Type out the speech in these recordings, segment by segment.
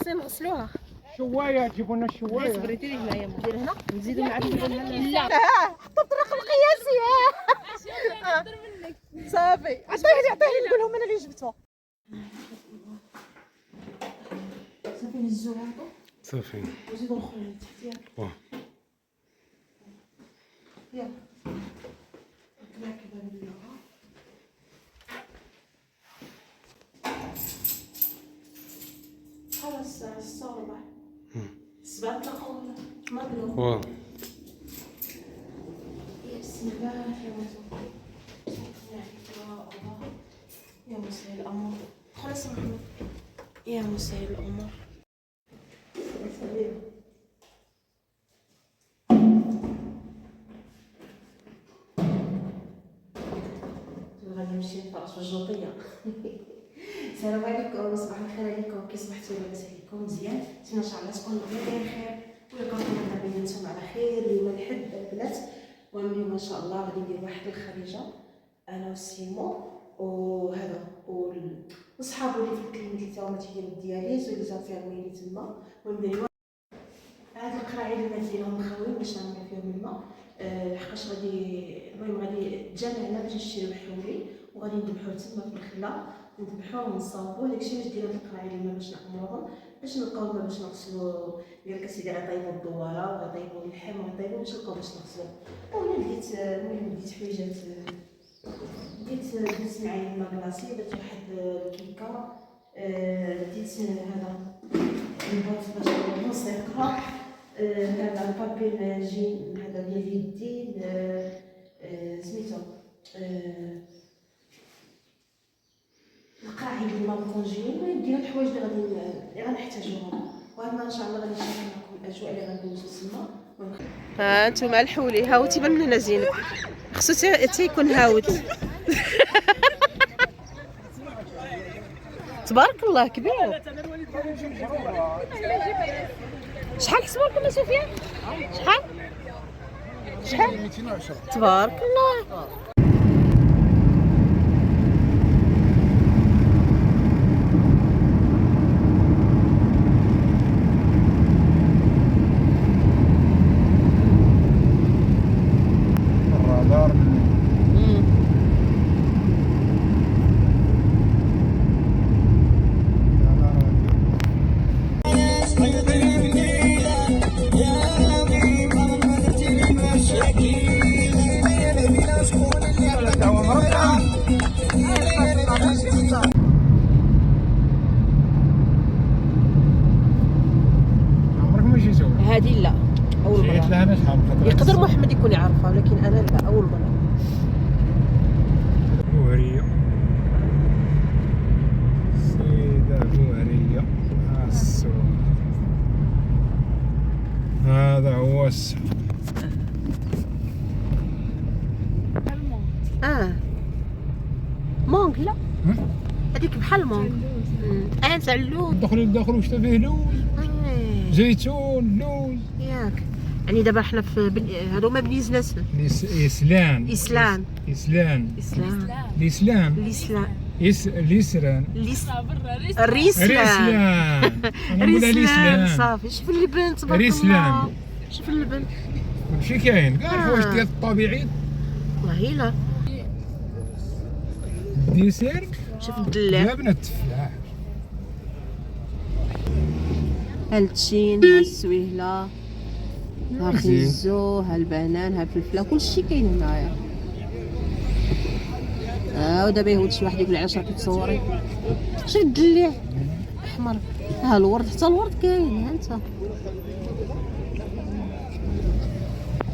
خصنا نغسلوها. شوايه تجيبوا لنا الشوايه. صبريتي لي هنايا ندير هنا نزيدو معاك. لا حط الطريق القياسي. صافي عطيه نقول لهم انا اللي جبته. صافي نهزوها هادو صافي وزيدو الخليط تحت ياك كذا نديروها. خلاص الساعة 4 7 تلاقاو مغرب. واه بسم الله الرحمن الرحيم. يا مسهل الأمور. خلاص محمد يا مسهل الأمور. غادي نمشي نفرش في الجوطية. السلام عليكم، صباح الخير عليكم. كي صبحتوا لاباس عليكم مزيان؟ نتمنى ان شاء الله تكونوا بخير ويكون نتمنى على خير. اليوم الحد البنات، واليوم ان شاء الله غادي ندير واحد الخريجه انا وسيمو وهذا وصحابو اللي في الكلينيك اللي تاهما تيديروا الدياليز واللي زافيرميني تما. المهم هاد القراعي اللي نديرهم مخاوين باش نعمل فيهم الماء لحقاش المهم غادي تجمعنا باش نشريو حولي وغادي نذبحوه تما في الخلا، نذبحوه ونصاوبوه. داكشي علاش دينا القراعي اللي باش نعمروهم باش نلقاو الماء باش نغسلو. ديال كاسيدي غيطيبو الدواره وغيطيبو اللحم وغيطيبو باش نلقاو باش نغسلو. وانا لقيت المهم لقيت حويجات، لقيت درت معايا الماء كلاصي، درت واحد الكيكه، لقيت هذا البوط باش نصيقها، هذا البابي الجين هذا ديال اليدين، سميتو القاعي ديال الماكونجين. المهم ديال الحوايج اللي غنحتاجوهم. وهنا ان شاء الله غادي نشارك معكم الاجواء اللي غندوزو تما. ها انتم الحولي هاو تيبان من هنا زين، خصو تيكون هاوت. تبارك الله كبير. شحال حسبوا لكم سفيان؟ شحال 210. تبارك الله. الرادار عمرك ما جيتو؟ هذه لا اول جيت مره. لها انا شحال خاطر يقدر محمد يكون يعرفها ولكن انا لا اول مره. بوهرية سيدة بوهرية. السوق هذا هو السوق. مونغ لا هذيك بحال مونغ. تاع اللوز. ندخلوا للداخل واش فيه لوز، زيتون، لوز. ياك يعني دابا حنا في هذوما بني زناسن. إسلان إسلان. إسلان إسلام. الإسلام الإسلام. الإسلان الريسلان. أنا نقول الإسلام. صافي شوف اللبن تبارك الريسلان. الله. شوف اللبن كلشي كاين كاع الحوايج ديال الطبيعي. والله الا الديسير شوف الدلاع. جابنا التفاح. ها التشين ها السويهله ها الخيزو ها البنان ها الفلفله كلشي كاين هنايا. ودابا يهود شي واحد يقول علاش راكي تصوري. شوف الدليع احمر. ها الورد حتى الورد كاين. ها انت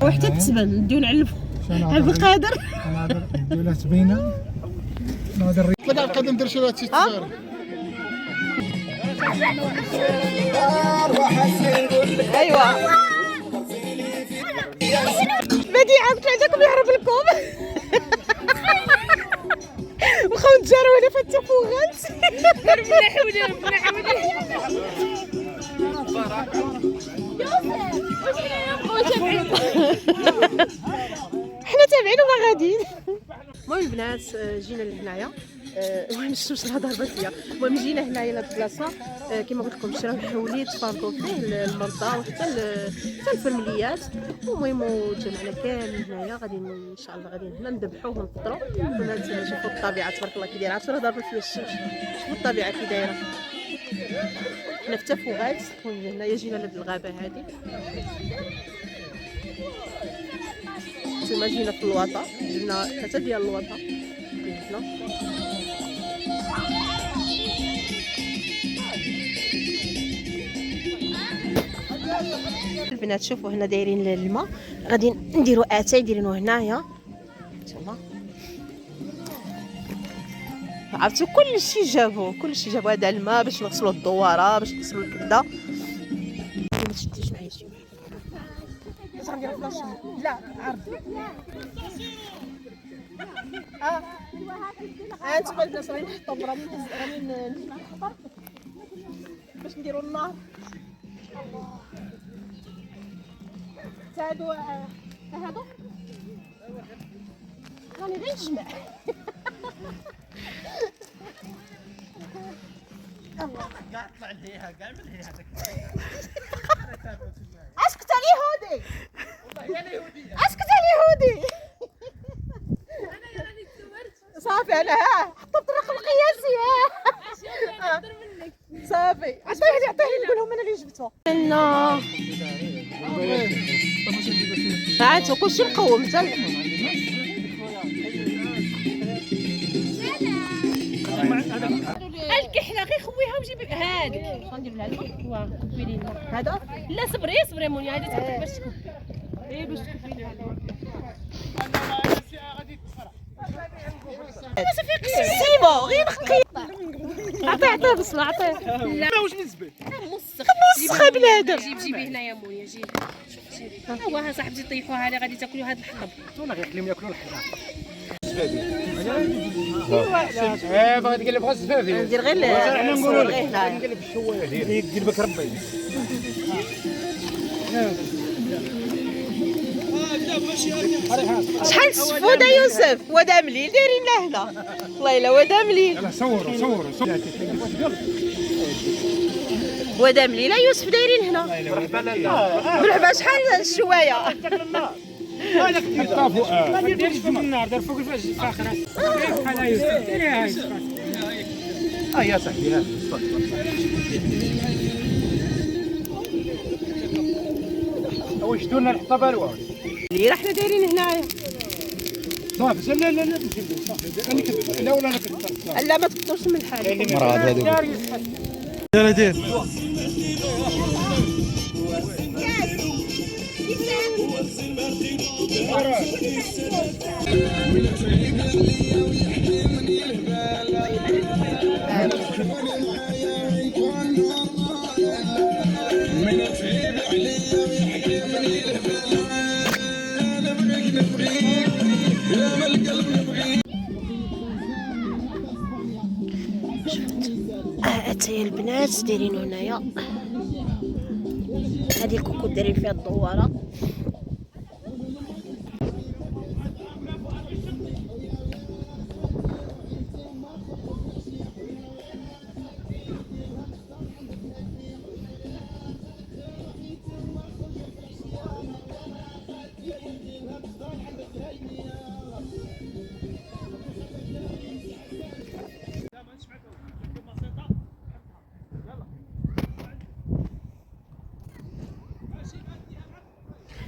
وحتى التبن نديو نعلفو عبد القادر. نهضر نديو لها تبينه نهضر طلع القدم دير شي واحد تيتجاري. ايوا بديعه قلت عندكم يهرب لكم. بقاو نتجاروا هنا في التفوغات. ربنا يحولي ربنا يحولي. حنا تابعين وما غاديين. المهم البنات جينا لهنايا نشوف شنو ضربت فيا. المهم جينا هنايا لهاد البلاصه كما قلت لكم شراو الحوليت تفرقوا فيه المرضى وحتى الفاميليات. المهم جمعنا كامل هنايا غادي ان شاء الله غادي هنا نذبحوه ونفطروا نشوفوا الطبيعه تبارك الله كي دايره. عرفتوا راه ضربت فيا الشمس، شوفوا الطبيعه كي دايره. حنا في تفوغات هنايا جينا لهاد الغابه هادي. نتوما جينا في الوطا، جبنا 3 ديال الوطا هنا. البنات شوفوا هنا دايرين الماء، غادي نديروا اتاي دايرينو هنايا نتوما. عرفتوا كلشي جابوا هذا الماء باش نغسلوا الدواره، باش نغسلوا الكبده. ما تشديش معايا شي واحد غندير فلاش. لا عرض انتما الناس راني نحطهم، راني نجمع الخضر باش نديروا النار. هادو راني غير نجمع. كاع طلع ليها كاع من هي هذاك. اسكت اليهودي، والله انا يهوديه. اسكت اليهودي. انا راني تزورت صافي. انا حطيت الرقم القياسي. اكثر منك صافي. عطيه نقول لهم انا اللي جبته. عاد كلشي مقوم حتى الكحله غير خويها وجيبي هذيك. شنو ندير لها الماء؟ كبي لي الماء هذا. لا صبري مونيا هذه تحطك باش تكب. باش تكبي لي هذا. صافي سيبو غير نقي. عطيه بصله عطيه. لا واش نسبه مسخ بنادم. جيبي هنايا مونيا جيبي. هو ها صاحبتي طيحوها لي غادي تاكلوا هذا الحطب. والله غير خليهم ياكلوا الحرام. باغي تقلب غير الزفافي. ندير غير حنا نقولوا لك هنايا. نقلب الشوايه ديالك قلبك ربي. شحال السفوده يوسف ودا مليل دايرين له هنا. والله الا ودا مليل. يلا صوروا ودا مليل يوسف دايرين هنا. مرحبا. شحال الشوايه؟ حطها فوق. ما نديرش فوق النار، دار فوق الفاخره. بحال يوسف ديريها هاي. يا صاحبي ها. واش درنا الحطب الوان؟ اللي راه حنا دايرين هنايا. صافي. لا صافي. انا كنت لا ولا انا كنت. لا ما تكثرش من الحال. مراد هذوك. يلا دير. اتاي البنات دايرين هنايا. هذه الكوكو دايرين فيها الدواره.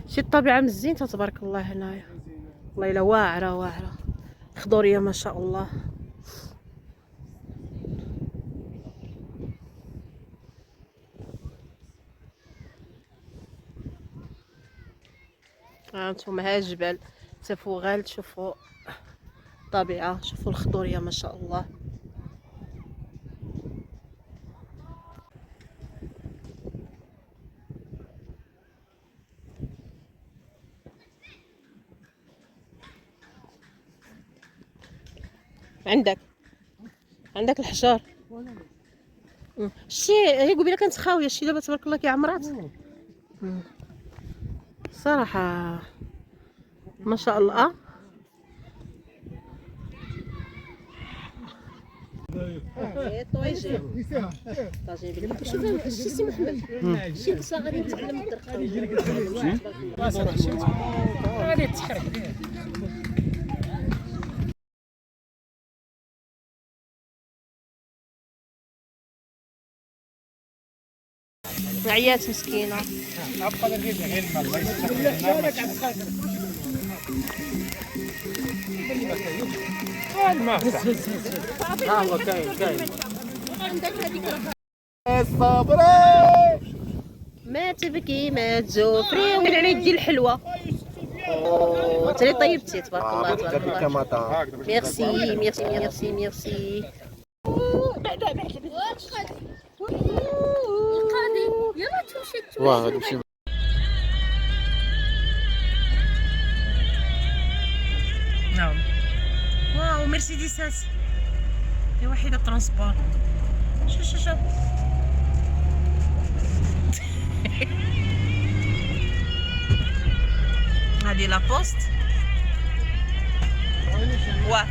شي الطبيعه مزينه تبارك الله هنايا. والله الا واعره خضوريه ما شاء الله. هانتوما ها الجبال تفوغال. شوفوا الطبيعه، شوفوا الخضوريه ما شاء الله. عندك الحجار. شتي هي قبيله كانت خاويه، شتي دابا تبارك الله كي عمرات. صراحه ما شاء الله. طويجي طاجين باللحم. شوف سي محمد شي قصه غادي نتعلم الدرك غادي تحرك. عيات مسكينه. هو كاين ما تبكي ما تزوفري وين عليك ديال الحلوه. تري طيبتي تبارك الله تبارك الله. ميرسي ميرسي ميرسي ميرسي. القاضي يلا تمشي واه هذا شي نعم. واو مرسيدسات هي وحيدة ترونسبور. شوف هذه لا بوست. واه